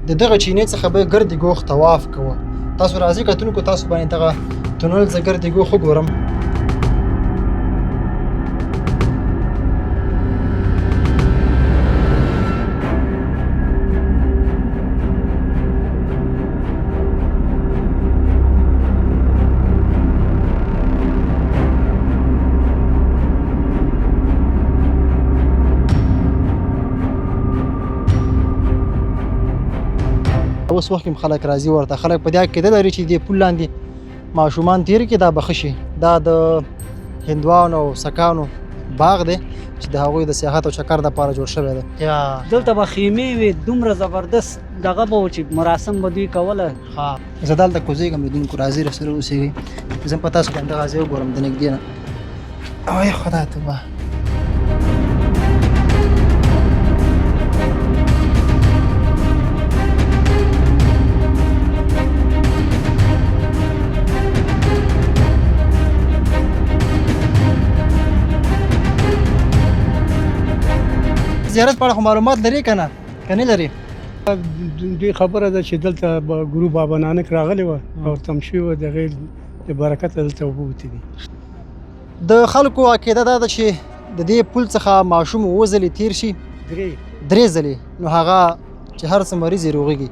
د دغه چینې څخه به ګرد ګوښ طواف کوه. تاسو راځئ کتونکو تاسو باندې دغه تونل زه ګرد ګوښ وګورم. اوس وخت کې خلک راځي ورته، خلک په دې عقیده لري چې دې پل لاندې ماشومان تیر کړي دا به ښه شي. دا د هندوانو او سکانو باغ دی چې د هغوی د سیاحت او چکر دپاره جوړ شوی دی. دلته به خیمې وي، دومره زبردست دغه به و چې مراسم به دوی کوله. زه دلته کوزیږم، لیدونکو راځئ راسره اوسېږئ. زه په تاسو باندې دغه ځای وګورم د نږدې نه. وای خدای توبه! زیارت په اړه معلومات لري که نه لري؟ دوی خبره ده چې دلته ګورو بابا نانک راغلی وه او تم شوي وه، د هغې د برکته دلته اوبه وتې دي. د خلکو عقیده دا ده چې د دې پل څخه ماشوم اووه ځلې تیر شي، درې ځلې، نو هغه چې هر څه مریض یې روغېږي.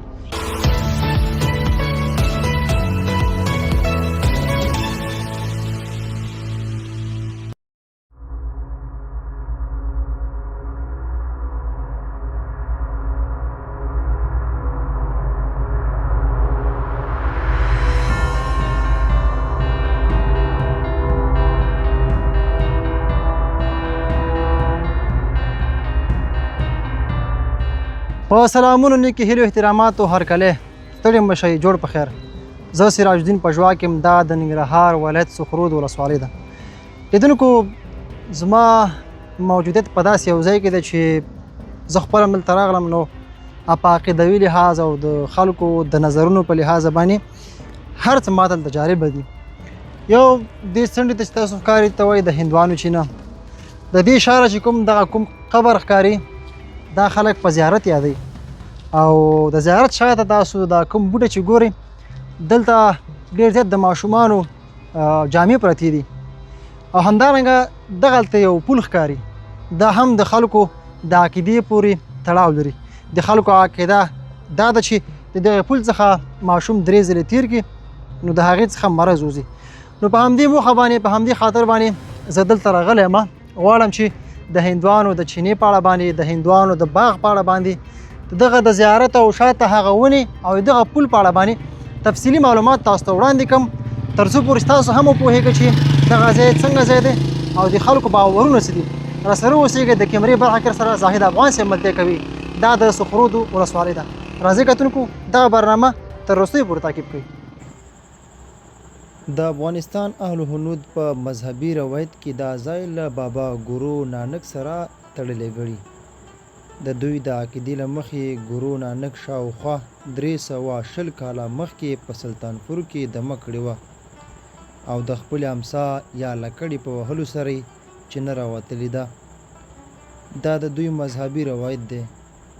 په سلامونو نیکې هیلو احترامات او هرکلی ستړي مه شئ، جوړ په خیر. زه سراج الدین پژواک یم، دا د ننګرهار ولایت سخرود ولسوالۍ ده. لیدونکو زما موجودیت په داسې یو ځای کې ده چې زه خپله همدلته راغلم، نو په عقیدوي لحاظ او د خلکو د نظرونو په لحاظ باندې هر څه ماته دلته جالبه دي. یو دې څنډې ته چې تاسو ښکاري ته وایي د هندوانو چینه، د دې شاړه چې کوم قبر ښکاري دا خلک په زیارت یادوي، او د زیارت شاته تاسو دا کوم بوټه چې ګورئ دلته ډېر زیات د ماشومانو جامې پرتې دي، او همدارنګه دغلته یو پل ښکاري. دا هم د خلکو د عقیدې پورې تړاو لري. د خلکو عقیده دا ده چې د دغه پل څخه ماشوم درې ځلې تیر کړي نو د هغې څخه مرض وځي. نو په همدې موخه باندې، په همدې خاطر باندې زه دلته راغلی یم. غواړم چې د هندوانو د چینې په اړه باندې، د هندوانو د باغ په اړه باندې، دغه د زیارت او شاته هغه ونې او دغه پل په اړه باندې تفصیلي معلومات تاسو ته وړاندې کړم، تر څو پورې تاسو هم وپوهیږئ چې دغه ځای څنګه ځای دی او د خلکو باورونه څه دي. راسره اوسېږئ. د کیمرې برخه کې سره زاهد افغان صاحب ملتیا کوي. دا د سخرود ولسوالۍ ده. راځئ کتونکو دغه برنامه تر وروستیو پورې تعقیب کړئ. د افغانستان اهل هنود په مذهبي روایت کې دا ځای له بابا ګورو نانک سره تړلی ګڼي. د دوی د عقیدې له مخې ګورو نانک شاوخوا 320 کاله مخکې په سلطانپور کې دمه کړې وه، او د خپلې امسا یا لکړې په وهلو سره یې چینه راوتلې ده. دا د دوی مذهبي روایت دی،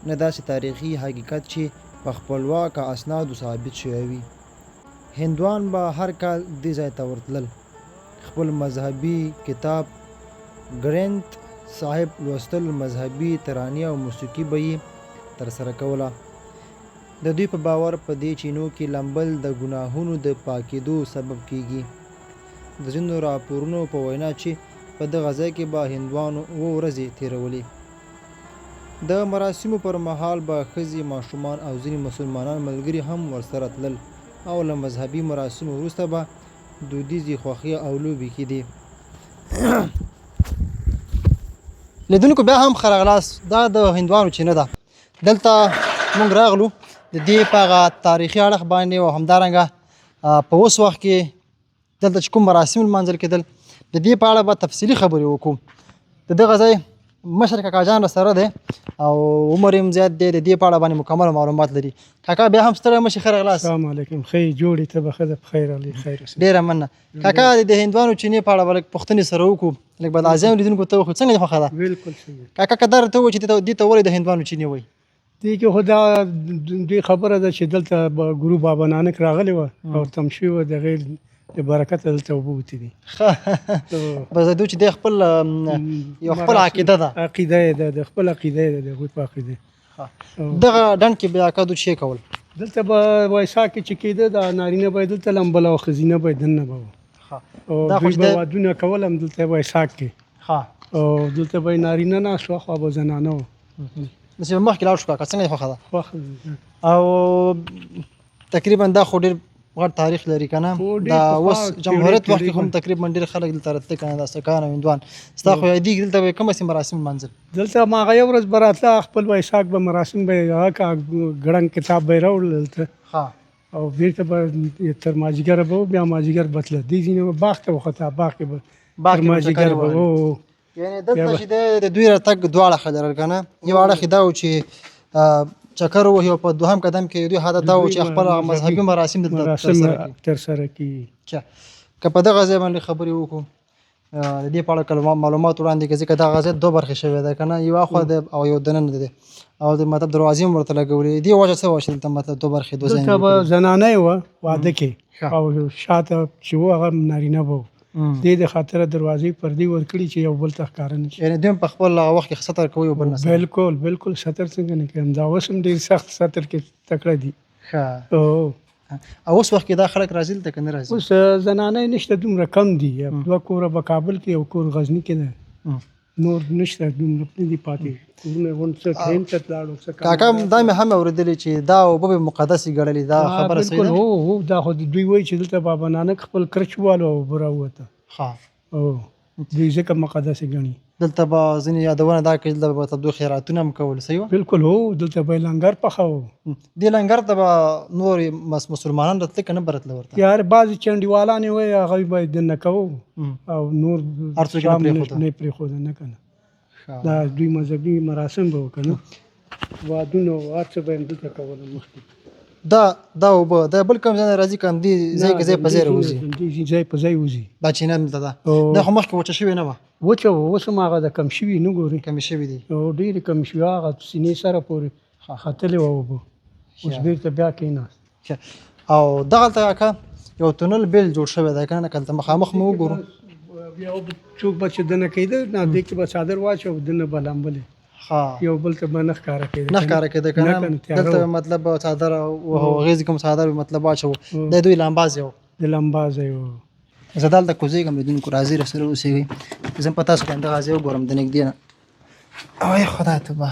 نه داسې تاریخي حقیقت چې په خپلواکه اسنادو ثابت شوی وي. هندوان به هر کال دې ځای ته ورتلل، خپل مذهبي کتاب ګرینث صاحب لوستل، مذهبي ترانې او موسیقي به یې ترسره کوله. د دوی په باور په دې چینو کې لامبل د ګناهونو د پاکېدو سبب کیږي. د ځینو راپورونو په وینا چې په دغه ځای کې به هندوانو 7 ورځې تیرولې. د مراسمو پر مهال به ښځې، ماشومان او ځینې مسلمانان ملګري هم ورسره تلل، او له مذهبي مراسمو وروسته به دودیزې خوښۍ او لوبې کېدې. لیدونکو بیا هم ښه راغلاست. دا د هندوانو چینه ده. دلته موږ راغلو د دې په هغه تاریخي اړخ باندې، او همدارنګه په اوس وخت کې دلته چې کوم مراسم لمانځل کېدل د دې په اړه به تفصیلي خبرې وکړو. د دغه ځای مشر کاکا جان راسره دی او عمر یې هم زیات دی، د دې په اړه باندې مکمل معلومات لري. کاکا بیا هم ستړی مه شې، ښه راغلاست. السلام علیکم. ښه جوړې ته به ښه ده، په خیر علي خیر اوسې. ډېره مننه. کاکا د هندوانو چینې په اړه به لږ پوښتنې سره وکړو، لږ به د عزیانو لیدونکو ته وښیو څنګه دې خوښه ده. بالکل ښه. کاکا که دا راته ووایي چې دې ته ولې د هندوانو چینې وایي؟ دې کې خو دا دوی خبره ده چې دلته ګورو بابا نانک راغلی وه او تم شوي وه د هغې د برکته دلته اوبه وتې دي. بس دوی چې دی خپل یو خپل عقیده ده، عقیده یې ده، د خپل عقیده یې ده، د هغوی په عقیده. دغه ډنډ کې بیا اکا دوی څه کول؟ دلته به وایسا کې چې کېده دا نارینه به یې دلته لمبل او ښځینه به یې دننه به وه او دوی به وادونه کول هم دلته وایسا کې او دلته به یې نارینه ناست وه، خوا به زنانه وه. داسې به مخکې لاړ شو کاکا، څنګه یې خوښه ده؟ خوښه او تقریبا دا خو ډېر غټ تاریخ لري که نه؟ دا اوس جمهوریت وخت کې هم تقریبا ډېر خلک دلته راتلل که نه، دا سکان او هندوان. ستا خو یادېږي دلته به یې کومه مراسم لمانځل؟ دلته هماغه یو ورځ به راتله، خپل وایساک به مراسم به یې هغه کا ګړنګ کتاب به یې راوړل دلته او بېرته به تر مازدیګره به و، بیا مازدیګر به تله دې ځینې به باغ ته وخته، باغ کې به تر مازدیګر به و. یعنې دلته چې د دوی راتګ دواړه ښه لرل که نه؟ یو اړخ یې دا و چې چکر ووهي او په دوهم قدم کې دوی عادت دا و چې خپل مذهبي مراسم دلته ترسره کړي. که په دغه ځای باندې خبرې وکړو د دې په اړه معلومات وړاندې کړي، ځکه دغه ځای دوه برخې شوی دی که نه؟ یو اخوا دی او یو دننه دی او د مطلب دروازې هم ورته لګولې. دې وجه څه وه چې دلته مطلب دوه برخې دوه ځایونه دلته به زنانه یې وه واده کې او شاته چې و هغه نارینه به و. دې د خاطره دروازې پردې ورکړي چې یو بل ته ښکاره نه شي. یعنې دوی هم په خپل وخت کې ستر کوي یو بل نه سره؟ بالکل ستر څنګه نه کوي، همدا اوس هم ډېر سخت ستر کې تکړه دي. او اوس وخت کې دا خلک راځي دلته که نه راځي؟ اوس زنانه یې نشته، دومره کم دي. دوه کوره په کابل کې او کور غزني کې ده، نور نشته، دومره نه دي پاتې کورونه. غون څه ټرین ته تلاړو څه کاکا دا مې هم اورېدلې چې دا اوبه به مقدسې ګڼلې، دا خبره صحیح ده؟ هو دا خو دوی وایي چې دلته بابا نانک خپل کرچ والو او اوبه راووته او دوی ځکه مقدسې ګڼي. دلته به ځینې یادونه دا کوي دلته به دوی خیراتونه هم کول، صحیح وه؟ بالکل هو دلته به یې لنګر پخاوه. دې لنګر ته به نور مسلمانان راتله که نه به راتله ورته؟ یار بعضې چنډیوالان یې وایي هغوی به یې دننه کوو او نور هر څوک یې نه پرېښوده نه که نه. دا دوی مذهبي مراسم به وو که نه، وادونه او هر څه به یې دلته کوله مخکې. دا اوبه دا بل کوم ځای نه راځي که همدې ځای کې ځای په ځای راوځي؟ ځای په ځای وځي. دا چینه دلته ده، دا خو مخکې وچه شوې نه وه؟ وچه وه، اوس هم هغه د کم شوي نه ګورې، کمې شوي دي او ډېرې کم شوي، هغه سینې سره پورې ختلې وه اوبه، اوس بېرته بیا کېناست. او دغلته کاکا یو تونل بیل جوړ شوی دی که نه؟ که دلته مخامخ مو وګورو بیا څوک به چې دننه کېده نه، دې کې به څادر واچو او دننه به لامبلې، یو بل ته به نه ښکاره کېده، نه ښکاره کېده که نه؟ دلته مطلب څادر او هغې کوم څادر مطلب واچوو، دی دوی لامباز یو د لمبازه یو. زه دلته کوزېږم لیدونکو، راځئ راسره اوسېږئ، زه په تاسو باندې دغه ځای وګورم د نږدې نه. وای خدای توبه!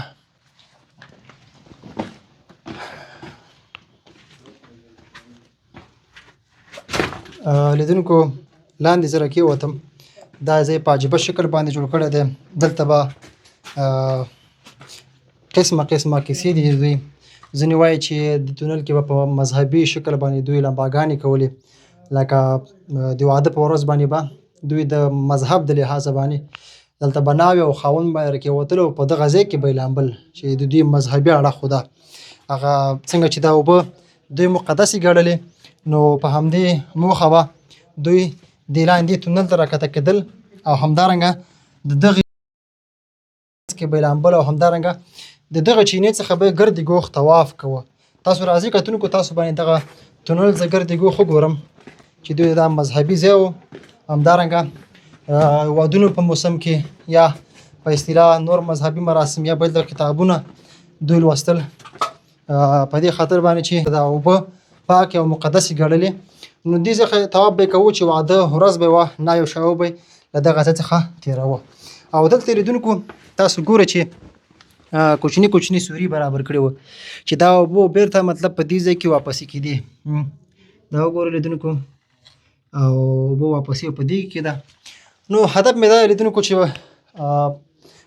لیدونکو لاندې زه راکېوتم، دا ځای په عجیبه شکل باندې جوړ کړی دی. دلته به قسمه کیسې دي دوی. ځینې وایي چې د تونل کې به په مذهبي شکل باندې دوی لمباګانې کولې، لکه د واده په ورځ باندې به دوی د مذهب د لحاظه باندې دلته به ناوې او خاوند باندې راکېوتل او په دغه ځای کې به یې لامبل چې د دوی مذهبي اړخ خو ده. هغه څنګه چې دا اوبه دوی مقدسې ګڼلې، نو په همدې موخه به دوی د لاندې تونل ته راکښته کېدل او همدارنګه د دغې کې به یې لامبل او همدارنګه د دغه چینې څخه به یې ګرد ګوښ طواف کوه. تاسو راځئ کتونکو، تاسو باندې دغه تونل زه ګرد ګوښ وګورم چې دوی دا مذهبي ځای و. همدارنګه وادونو په موسم کې یا په اصطلاح نور مذهبي مراسم یا بل کتابونه دوی لوستل په دې خاطر باندې چې دا اوبه پاک او مقدسې ګڼلې. نو دې څخه طواف به یې کوو چې واده ورځ به یې وه، ناوې او شاو به یې له دغه ځای څخه تېراوه. او دلته لیدونکو تاسو ګوره چې کوچني سوري برابر کړي وو چې دا اوبه بېرته مطلب په دې ځای کې واپسې کېدې. دا وګورئ لیدونکو، او اوبه واپسې په دې کې ده. نو هدف مې دا لیدونکو چې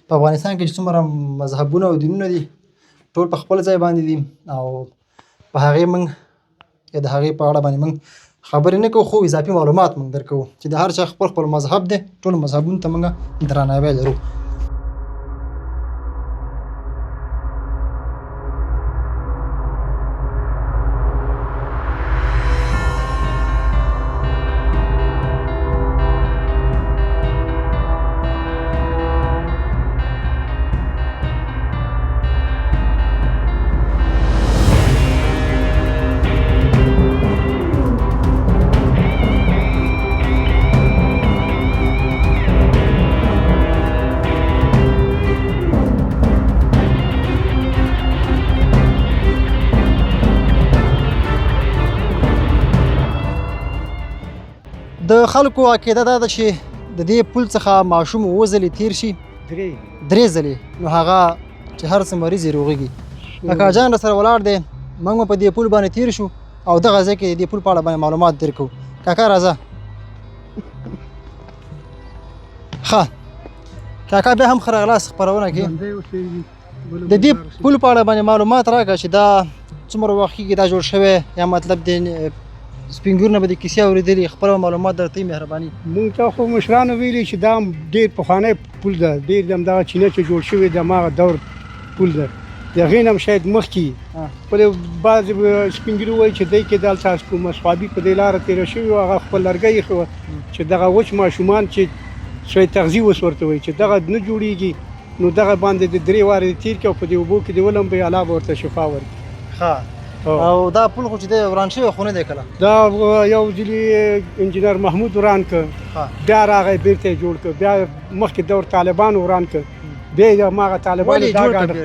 په افغانستان کې چې څومره مذهبونه او دینونه دي ټول په خپل ځای باندې دي او په هغې موږ یا د هغې په اړه باندې موږ خبرې نه کوو، خو اضافي معلومات موږ درکوو چې د هر چا خپل مذهب دی. ټول مذهبونو ته موږ درناوی لرو. د خلکو عقیده دا ده چې د دې پل څخه ماشوم اووه ځلې تیر شي، درې ځلې، نو هغه چې هر څه مریض یې روغېږي. کاکا جان راسره ولاړ دی، موږ په دې پل باندې تیر شو او دغه ځای کې د دې پل په اړه باندې معلومات درکو. کاکا راځه. ښه کاکا بیا هم ښه راغلاست خپرونه کې. د دې پل په اړه باندې معلومات راکړه چې دا څومره وخت کېږي دا جوړ شوی، یا مطلب د سپین ږیرو نه به د کیسې اورېدلي، خپل معلومات درته مهرباني. مونږ ته خو مشرانو ویلي چې دا ډېر پخوانی پل ده، ډېر د همدغه چینه چې جوړ شوی د هماغه دور پل ده، د هغې نه هم شاید مخکې. خپل بعضې سپین ږیرو وایي چې دی کې دلته کومه صحابي په دې لاره تېره شوي وه، هغه خپل لرګی ایښی وه چې دغه وچ ماشومان چې سوی تغذیه اوس ورته وایي چې دغه نه جوړېږي، نو دغه باندې د درې وارې تېر کړي او په دې اوبو کې دې ولمبوي، الله به ورته شفا ورکړي. ښه او دا پل خو چې دی وران شوی خو نه دی کله؟ دا یو ځلې انجینر محمود وران کړ، بیا راغی بیرته یې جوړ کړ، بیا مخکې دور طالبانو وران کړ، بیا یې هماغه طالبانو دا ګاډر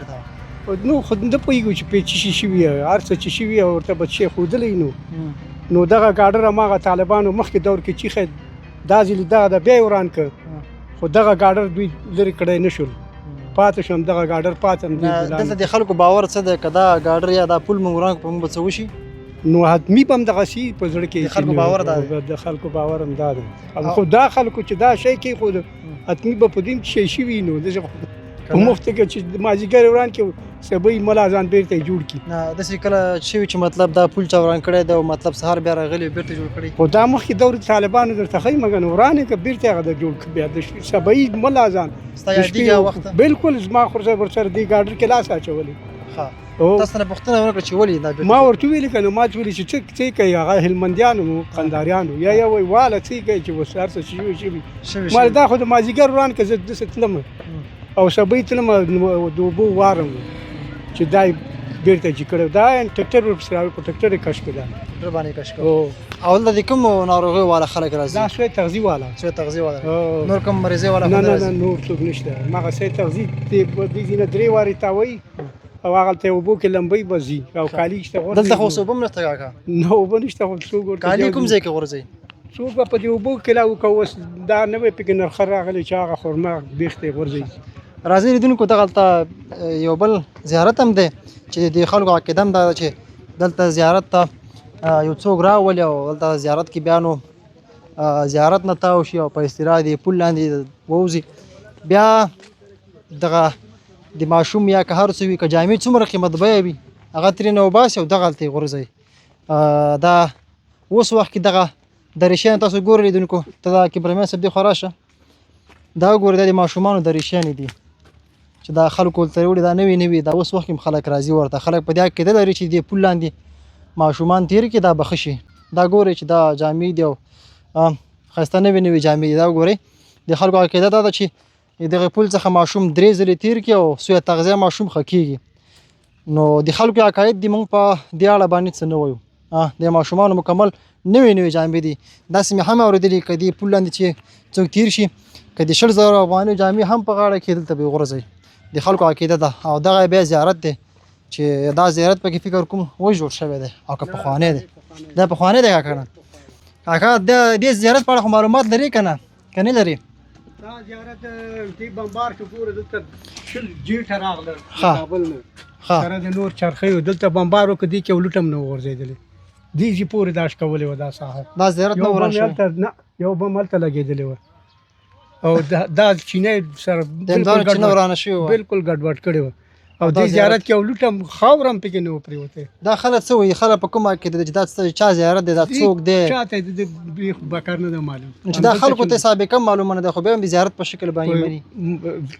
نو خو نه پوهېږو چې پرې څه شي شوي، هر څه چې شوي ورته به شی ښودلی نو دغه ګاډر هماغه طالبانو مخکې دور کې چیښی، دا ځلې دغه د بیا یې وران کړ، خو دغه ګاډر دوی لرې کړی نه شول، پاتې شو همدغه ګاډر پاتې. دلته د خلکو باور څه دی که دا ګاډر یا دا پل موږ وران کړو په موږ به څه وشي؟ نو حتمي به همدغسې په زړه کې د خلکو باور دا دی. د خلکو باور هم دا دی، خو دا خلکو چې دا شی کېښود حتمي به په دې شی شوي، نو داسې په مفت کې چې مازدیګر وران کړي سبا یې ملا ځان بیرته جوړ کړي. داسې کله شوي چې مطلب دا پل چا وران کړی دی او مطلب سهار بیا راغلي بیرته جوړ کړی؟ خو دا مخکې دور طالبانو درته ښایي مګر نو وران یې کړه بیرته هغه د جوړ کړه، بیا د سبا یې ملا ځان ستا یادېږي هغه وخت؟ بلکل زما خو ورسره دې ګاډر کې لاس اچولی. تاسو نه پوښتنه ونه کړه چې ولې دا ما ورته ویلي که نو ما ورته ویلي چې څه کوي هغه هلمندیانو قنداریانو یا وایي واله څه کوي چې اوس هر څه شوي ما دا خو د مازدیګر وران کړه، زه داسې تلم او سبا یې تلم د اوبو وارم چې دا یې بیرته چې کړی، دا ټکټر ورپسې راغی، په ټکټر یې کش کړه، ټکټر باندې یې کش کړه. او دلته د کومو ناروغیو والا خلک راځي؟ دا سوی تغذیې والا. سوی تغذیې والا. نور کوم مریضۍ والا نه نه نه نور څوک نشته، هماغه سوی تغذیې دې ځینې درې وارې تاووي او هغلته اوبو کې لمبۍ به ځي او کالي شته غورځوي. دلته خو اوس اوبه هم نشته کاکا؟ نه اوبه نشته، خو څوک ورته کالي کوم ځای کې غورځوي؟ څوک به په دې اوبو کې لا وکړه، اوس دا نه وی پکې نرخه راغلی چې هغه خرما بیخ ته غورځوي. راځئ لیدونکو دغلته یو بل زیارت هم دی چې د خلکو عقیده هم دا ده چې دلته زیارت ته یو څوک راولي او دلته زیارت کې بیا نو زیارت نه تاو شي او په استراحه د پل لاندې ووځي، بیا دغه د ماشوم یا که هر څه وي که جامې څومره قیمت بیه وي هغه ترېنه وباسي او دغلته یې غورځوي. دا اوس وخت کې دغه دریشیان تاسو ګورئ لیدونکو، ته دا کیمرمین صاحب دېخوا راشه، دا وګورئ دا د ماشومانو دریشیانې دي چې دا خلکو ورته وړي، دا نوي نوي، دا اوس وخت کې خلک راځي ورته، خلک په دې عقیده لري چې دې پل لاندې ماشومان تېر کړي دا به ښه شي. دا ګورئ چې دا جامې دي او ښایسته نوي نوي جامې دي، دا وګورئ د خلکو عقیده دا ده چې دغه پل څخه ماشوم درې ځلې تېر کړي او سویه تغذیه ماشوم ښه کېږي. نو د خلکو عقاید دي، موږ په دې اړه باندې څه نه وایو، د ماشومانو مکمل نوي نوي جامې دي. داسې مې هم اورېدلي که دې پل لاندې چې څوک تېر شي که د 100,000 افغانیو جامې هم په غاړه کې دلته به یې غورځوي، د خلکو عقیده ده. او دغه بیا زیارت دی چې دا زیارت پکې فکر کوم اوس جوړ شوی دی او که پخوانی دی، دا پخوانی دی کاکا نه؟ کاکا د دې زیارت په اړه خو معلومات لري که نه؟ که نه لري؟ دا زیارت دې بمبار کې ګوره دلته 20 جیټه راغله کابل نه سره د نور چرخیو، دلته بمبار وکړه دې کې ولوټم نه وغورځېدلې، دې چې پورې داش کولې وه دا ساحه. دا زیارت نه وران شوی؟ نه یو بم هلته لګېدلې وه او دا چینه سره بالکل ګډوډ کړې وه او دې زیارت کې ولوټم خاور هم پکې نه و پرېوتی. دا خلک څه وایي؟ خلک په کومه عقیده دي چې دا چا زیارت دی، دا څوک دی؟ چاته د بکر نه ده معلوم چې دا خلکو ته سابقه معلومه نه ده، خو بیا هم د زیارت په شکل باندې مني.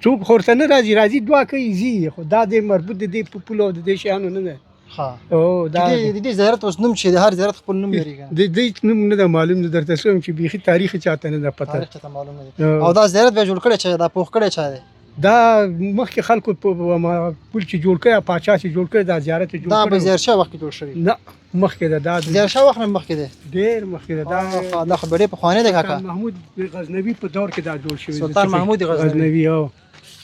څوک خو ورته نه راځي دعا کوي ځي، خو دا د مربوط د دې په پولو او د دې شیانو نه ده. او دا د دې زیارت اوس نوم چې د هر زیارت خپل نوم لري که د دې نوم نه ده معلوم، نه درته څه چې بیخي تاریخ چاته نه ده پته، تاریخ چاته معلوم نه دی. او دا زیارت بیا جوړ کړی چا؟ دا پوخ کړی چا دی؟ دا مخکې خلکو په پل چې جوړ کړی پاچا چې جوړ کړی دا زیارت جوړ کړی. دا به زیار شاه وخت کې جوړ شوی؟ نه مخکې ده، دا زیار شاه وخت نه مخکې دی، ډېر مخکې ده. دا خو ډېر پخوانی دی کاکا. محمود غزنوي په دور کې دا جوړ شوی، سلطان محمود غزنوي او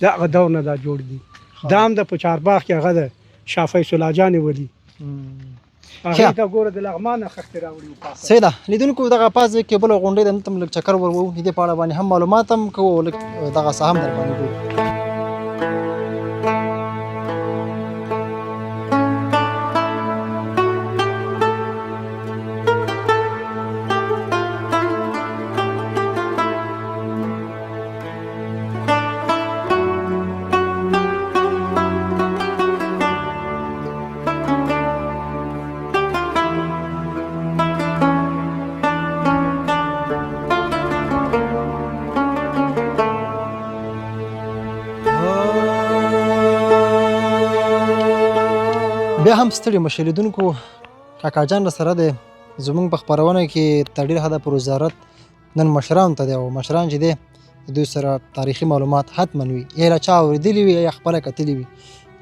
دا هغه دور نه دا جوړ دي. دا هم د په چارباغ کې هغه ده شاه فیصل جان ولی. هغې ته ګوره د لغمانه خښتې راوړي پاسه. صحیح ده. لیدونکو دغه پاس کې بله غونډۍ ده، دلته هم لږ چکر ور ووهو، د دې په اړه باندې هم معلومات هم کوو، لږ دغه څه هم در باندې کوو. بیا هم ستړي مشه لیدونکو، کاکا جان سره دی زموږ په خپرونه کې تر ډېر حده پر وزارت نن مشرانو ته دی، او مشران چې دی د دوی سره تاریخي معلومات حتما وي، یا له چا اورېدلي وي یا خپله کتلي وي.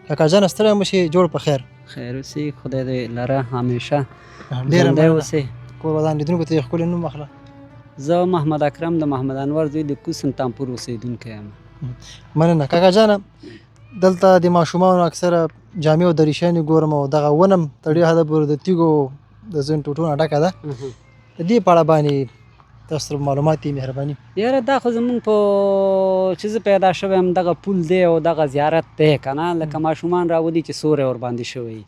کاکا جان ستړی مشې، جوړ په خیر. خیر اوسې، خدای دې لره همیشه ډېره ژوندی مننه. اوسې. کور ودان لیدونکو ته یې ښکلی نوم اخله. زه محمد اکرم د محمد انور زوی د کوسن تامپور اوسېدونکی یم. مننه. کاکا جانه دلته د ماشومانو اکثره جامې او دریشیانې ګورم، او دغه ونه هم تر ډېر حده پورې د تیږو د ځینو ټوټو نه ډکه ده. د دې په اړه باندې تاسو سره معلومات دي مهرباني. یاره دا خو زمونږ په چې زه پیدا شوی یم دغه پول دی او دغه زیارت دی که نه، لکه ماشومان راولي چې سوری ورباندې شوی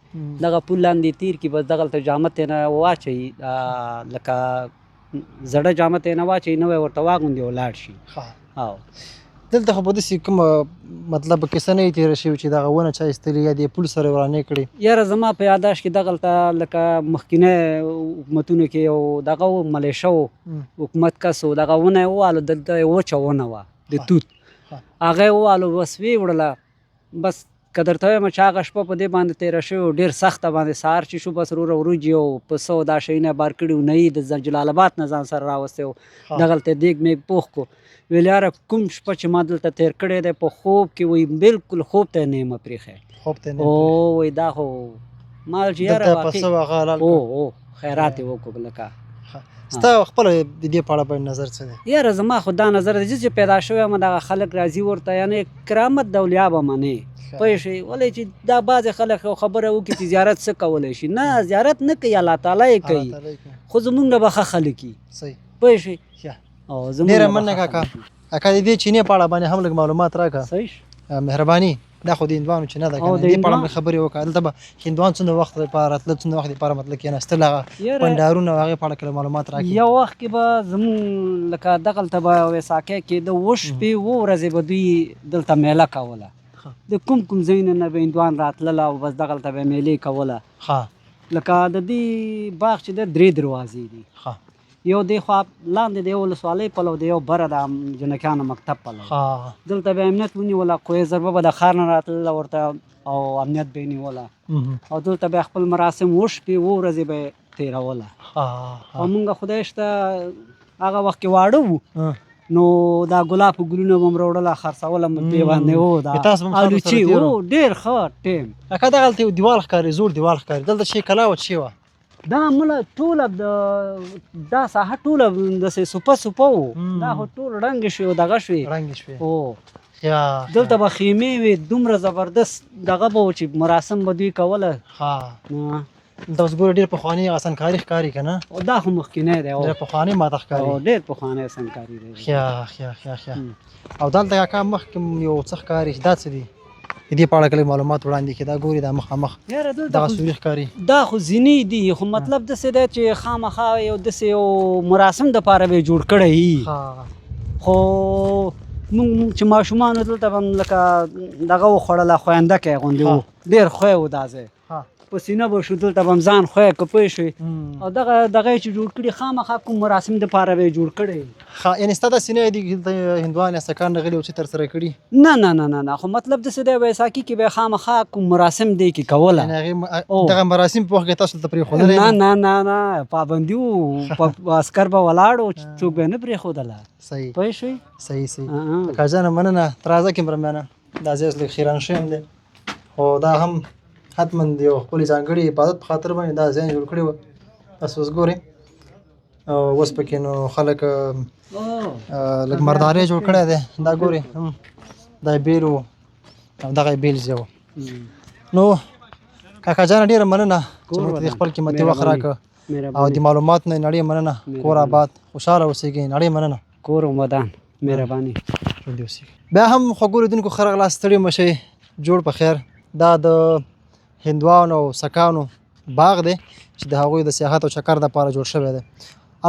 دغه پول لاندې تیر کړي، بس دغلته جامه ترې نه واچوي، لکه زړه جامه ترې نه واچوي، نوی ورته واغوندي او لاړ شي. او دلته خو به داسې کومه مطلب کیسه نه وي تېره شوې چې دغه ونه چا ایستلې یا د پول سره ورانې کړې؟ یاره زما په یاداشت کې دغلته لکه مخکینی حکومتونو کې یو دغه و، ملیشه و، حکومت کس و، دغه ونه یې ووالو، دلته یې وچه ونه وه د توت، هغه یې ووالو، بس ویې وړله. بس که درته وایم چې هغه شپه په دې باندې تېره شوې، ډېر سخته باندې، سهار چې شو بس وروره وریجې او پسه او دا شیونه بار کړي وو، نه یې د جلال آباد نه ځان سره راوستی و، دغلته دیګ میګ پوخ کړو. ویل یاره کوم شپه چې ما دلته تېر کړی دی په خوب کې، وایي بالکل خوب ته یې نه یم پرېښی. خوب ته او وایي دا خو ما چې یاره دلته پسه و هغه حلال کړ. او خیرات یې وکړو. لکه ستا خپله د دې په اړه باندې نظر څه دی؟ یاره زما خو دا نظر دی چې پیدا شوی یم دغه خلک راځي ورته، یعنې کرامت د اولیا به منې، پوه شوې. ولې چې دا بعضې خلک یو خبره وکړي چې زیارت څه کولی شي، نه زیارت نه کوي، الله تعالی یې کوي، خو زمونږ نه به ښه خلک وي، پوه شوې. ډېره مننه کاکا. کاکا د دې چینې په اړه باندې هم لږ معلومات راکړه. صحیح مهرباني. دا خو د هندوانو چینه ده که نه، د دې په اړه مې خبرې وکړه. دلته به هندوان څومره وخت لپاره راتله، څومره وخت لپاره مطلب کېناستل، هغه بنډارونه او هغې په اړه کله معلومات راکړي. یو وخت کې به زمونږ لکه دغلته به ویساکی کېده، اووه شپې اووه ورځې به دوی دلته میله کوله، د کوم کوم ځایونه نه به هندوان راتلل او بس دغلته به میلې کوله. لکه د دې باغ چې دی 3 دروازې دي، یو دی خوا لاندې د یو ولسوالۍ پلو دی، یو بره د جنکیانو مکتب پلو. دلته به امنیت ونیوله، کوهی ضربه به د ښار نه راتلله ورته او امنیت به یې نیوله، او دلته به خپل مراسم 7 شپې 7 ورځې به یې تېروله. او مونږ خدای شته هغه وخت کې واړه وو، نو دا ګلاب ګلونه به م راوړله، خرڅوله م پرې باندې و، دا الوچې و، ډېر ښه ټیم. کاکا دغلته یو دیوال ښکاري، زوړ دیوال ښکاري، دلته چې کلا وه چې وه؟ دا مله ټوله دا ساحه ټوله داسې سوپه سوپه و، دا خو ټول ړنګې شوې او دغه شوې. او دلته به خیمې وې، دومره زبردست دغه به و چې مراسم به دوی کوله. دلته اوس ګوره ډېر پخواني اسانکاري ښکاري که نه؟ دا خو مخکینی دی، ډېر پخواني ماته ښکاري، ډېر پخوانی اسانکاري دی. او دلته کاکا مخکې یو څه ښکاري، دا څه دي؟ د دې په اړه کله معلومات وړاندې کړي. دا ګوري دا مخامخ دغه سوري ښکاري، دا خو زینې دي، خو مطلب داسې دی چې خامخا یو داسې یو مراسم دپاره به یې جوړ کړی وي. خو مونږ چې ماشومان وو دلته به هم لکه دغه وخوړله، خویندکی غوندې و، ډېر ښوی و دا ځای، په سینه به شو، دلته به هم ځان ښوی که پوه شوې. او دغه یې چې جوړ کړي خامخا کوم مراسم دپاره به یې جوړ کړی. یعنې ستا داسې نه دي دلته هندوان یا سکان راغلي او چې ترسره کړي؟ نه نه نه نه نه، خو مطلب داسې دی ویساکي کې به یې خامخا کوم مراسم دی کې کوله. دغه مراسم په وخت کې تاسو ته پرېښودلی؟ نه نه نه نه، پابندي و، عسکر به ولاړ و، څوک به یې نه پرېښودله. صحیح پوه شوې؟ صحیح. کاکا جانه مننه. تر راځه کې مرمیانه، دا ځای اوس لږ خیران شوی هم دی، خو دا هم حتما د یو خپلې ځانګړي عبادت په خاطر باندې دا ځای جوړ کړی وه. تاسو اوس ګورئ، اوس پکې نو خلک لږ مردارۍ جوړ کړی دی. دا ګورئ دا یې بیل و او دغه یې بیل ځای و. نو کاکا جانه ډېره مننه، چې موږ ته د خپل قیمتي وخت راکړه او مهرباني د معلومات نه نړۍ مننه. کور آباد، خوشحاله اوسېږئ، نړۍ مننه. کور او ودان مهرباني. ژوندي اوسېږئ. بیا هم خوږو لیدونکو ښه راغلاست، ستړي مه شئ، جوړ په خیر. دا د هندوانو او سکانو باغ دی چې د هغوی د سیاحت او چکر دپاره جوړ شوی دی.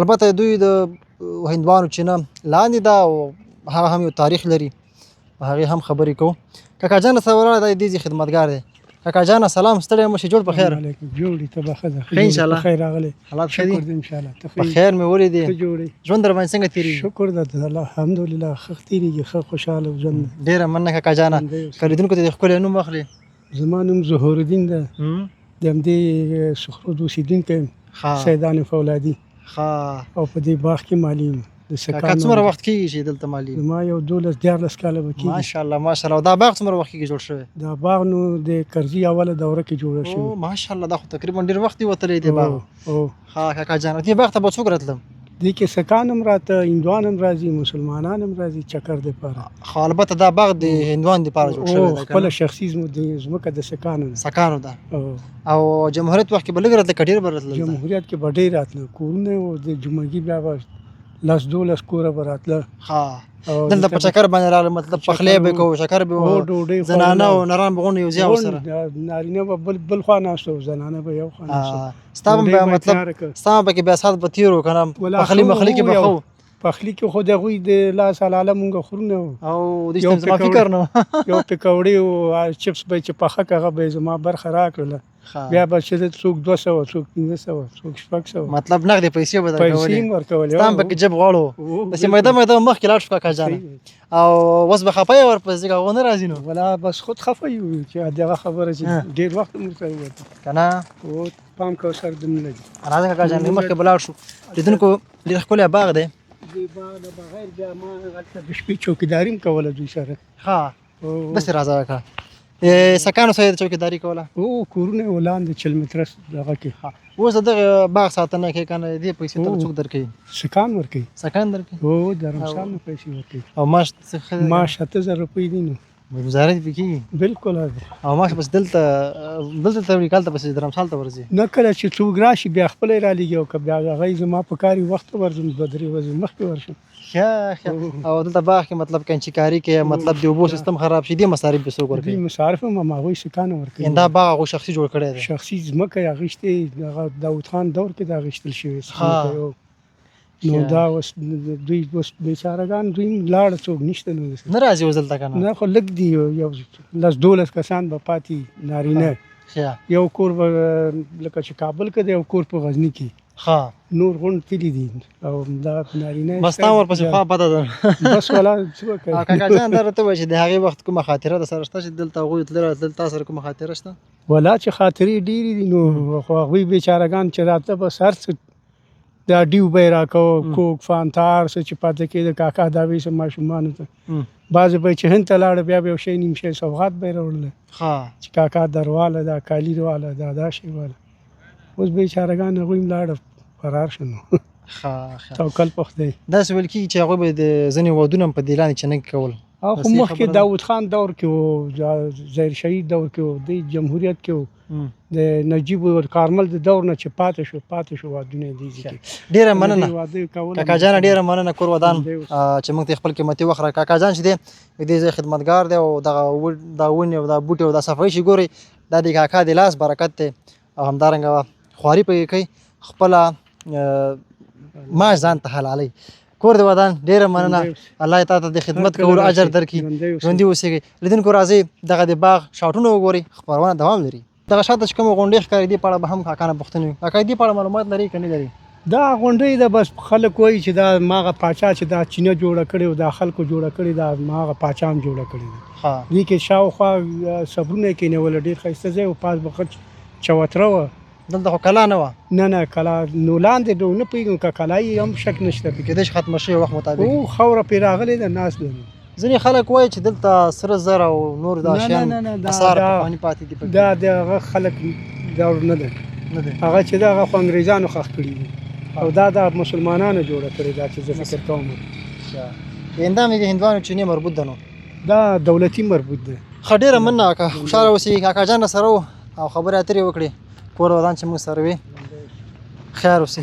البته دوی د هندوانو چینه لاندې ده او هغه هم یو تاریخ لري، په هغې هم خبرې کوو. کاکا جان سره ولاړه دی، دې ځي خدمتګار دی. کاکا جان سلام، ستړی مه شې، جوړ په خیر. جوړ دي، ته به ښه ده. ښه انشاءالله. په خیر راغلی. حالات ښه شکر دي؟ دی انشاءالله. ته په خیر مې ولیدې. ښه جوړ یې. ژوند در باندې څنګه تېرېږي؟ شکر ده الله الحمدلله ښه تېرېږي، ښه خوشحاله ژوند دی. ډېره مننه کاکا جانه. که لیدونکو ته د ښکلی نوم واخلې. زما نوم ظهور الدین ده، د همدې سخرود اوسېدونکی یم، سیدان فولادي، او په دې باغ کې مالي یم. کاکا څومره وخت کېږي چې دلته مالي؟ زما یو 12-14 کاله به کېږي. ماشاءالله ماشاءالله. او دا باغ څومره وخت کېږي جوړ شوی؟ دا باغ نو د کرزي اوله دوره کې جوړه شوې. ماشاءالله، دا خو تقریبا ډېر وخت یې وتلی دی باغ. ها کاکا جان، دې باغ ته به څوک راتلم؟ دې کې سکان هم راته، هندوان هم راځي، مسلمانان هم راځي چکر دپاره. خو البته دا باغ د هندوانو دپاره جوړ شوی دی. خپله شخصي ځمکه د سکانو ده. سکانو ده. او جمهوریت وخت کې به لږ راتله که ډېر به راتلل؟ جمهوریت کې به ډېر راتله، کورونه و د جمعګي بیا به 10-12 کوره به راتله. دلته په چکر باندې راغله، مطلب پخلی به کوو، چکر به وو، زنانه او نران به غونډه یو ځای ورسره. نارینه به بل خوا ناست وو، زنانه به یو خوا ناست وو. ستا به بیا مطلب ستا به پکې بیا ساعت به تېر وو که نه؟ پخلي مخلي کې به ښه وو؟ پخلي کې خو د هغوی د لاس حلاله مونږ خورونه وو. او دې ته زما فکر نه و. یو پکوړې و، چپس به چې پخه که هغه به یې زما برخه راکړله. بیا به چې څوک 200 څوک 500 څوک 600، مطلب نغدې پیسې به درکولې. پیسې هم ورکولې. ستا هم پکې جب غواړو. داسې میده میده مخکې لاړ شو کاکا جانه. او اوس به خفه یې ورپسې که هغه نه راځي نو؟ ولا بس خود خفه یو چې دغه خبره چې ډېر وخت مو سره وته که نه؟ پام کوه سر دې نه لګي. راځه کاکا جان، مخکې به لاړ شو. لیدونکو ډېر ښکلی باغ دی. دې باغ نه بغیر بیا ما هلته د شپې چوکیداري هم کوله دوی سره. داسې راځه کاکا. سکانو سره یې چوکیداري کوله؟ کورونه یې ولاندې 40 متره دغه کې. اوس د دغه باغ ساتنه کې که نه دې پیسې ته څوک درکوي؟ سکان ورکوي. سکان درکوي؟ د رمضان نه پیسې ورکوي. او معاش معاش 7000 روپۍ دي نو. گزارې پې کېږي؟ بلکل. او معاش بس دلته ته وړي، کالته پسې درمسال ته ورځي؟ نه، کله چې څوک راشي بیا خپله یې رالېږي، او که بیا هغه زما په کار یې وخته ورځم 2-3 ورځې مخکې ورشم. او دلته باغ کې مطلب کنچیکاري کې مطلب د اوبو سیستم خراب شي، دې مصارف به څوک ورکوي؟ مصارف هم هغوی سکانو ورکوي. دا باغ هغوی شخصي جوړ کړی دی؟ شخصي ځمکه یې اخیستې، هغه داود خان دور کې د اخیستل شوې. نو دا اوس دوی اوس بیچارهګان دوی لاړه، څوک نشته نو. نه راځي اوس دلته که نه؟ نه، خو لږ دي، یو 10-12 کسان به پاتې نارینه. یو کور به لکه چې کابل کې دی، یو کور په غزني کې. نور غونډ تللي دي، او دا نارینه بس تا ورپسې خوا پته ده. بس ولا څه به کوي. کاکا جان دا راته ووایه چې د هغې وخت کومه خاطره در سره شته چې دلته هغوی تللي راتلل، تا سره کومه خاطره شته؟ ولا چې خاطرې ډېرې دي، نو خو هغوی بیچارهګان چې راته بس هر څه دا ډیو به یې راکوه، کوک فانتا هر څه چې پاته کېده کاکا دا به یې ماشومانو ته. بعضې به یې چې هند ته لاړه، بیا به یو شی نیم شی سوغات به یې راوړله چې کاکا درواله، دا کالي واله، دا شی واله. اوس بیچارهګان هغوی هم لاړه، فرار شو نو. توکل په خدای. داسې ویل کېږي چې هغوی به د ځینې ودونه هم په دې لاندې چینه کې کول. خو مخکې داود خان دور کې و، ظاهر شهید دور کې و، د جمهوریت کې و، د نجیب الکارمل د دور نه چې پاتې شو ودونه یې دې کې. ډېره مننه کاکا جانه، ډېره مننه. کور ودان چې موږ ته خپل قیمتي وخت راکړه. کاکا جان چې دی د دې ځای خدمتګار دی، او دغه دا ونې او دا بوټي او دا صفایي چې ګورئ، دا د کاکا د لاس برکت دی. او همدارنګه خواري پکې کوي، خپله معاش ځان ته حلالوي. کور د ودان، ډېره مننه. الله یې تا ته د خدمت کولو اجر درکړي. ژوندي اوسېږئ. لیدونکو راځئ دغه د باغ شاټونه وګورئ، خپرونه دوام لري. دغه شاته چې کومې غونډۍ ښکاري، دې په اړه به هم کاکا نه پوښتنې وي. کاکا دې په اړه معلومات لري که نه لري؟ دا غونډۍ ده، بس خلک وایي چې دا ماغه پاچا چې دا چینه جوړه کړې او دا خلکو جوړه کړې، دا ماغه پاچا هم جوړه کړې ده. دې کې شاوخوا صبرونه یې کېنوله، ډېر ښایسته ځای و، پاس به چوتره وه. دلته خو کلا نه وه؟ نه کلا نو لاندې نو نه پوهېږم که کلا یې هم شک نشته. کېدای شي ختمه شوې وخت مطابق. خاوره پرې راغلې ده، ناست ده. ځینې خلک وایي چې دلته سره زر او نور دا شیان اثار پخواني پاتې دي. دا د هغه خلک دور نه ده، هغه چې دا هغه خو انګریزانو ښخ کړي دي، او دا د مسلمانانو جوړه کړې ده چې زه فکر کوم. اندامې د هندوانو چینې مربوط ده نو؟ دا دولتي مربوط ده. ښه، ډېره مننه کاکا، خوشحاله اوسئ. کاکا جان سره و او خبرې اترې وکړې. کور ودان چې موږ سره وي خیر اوسې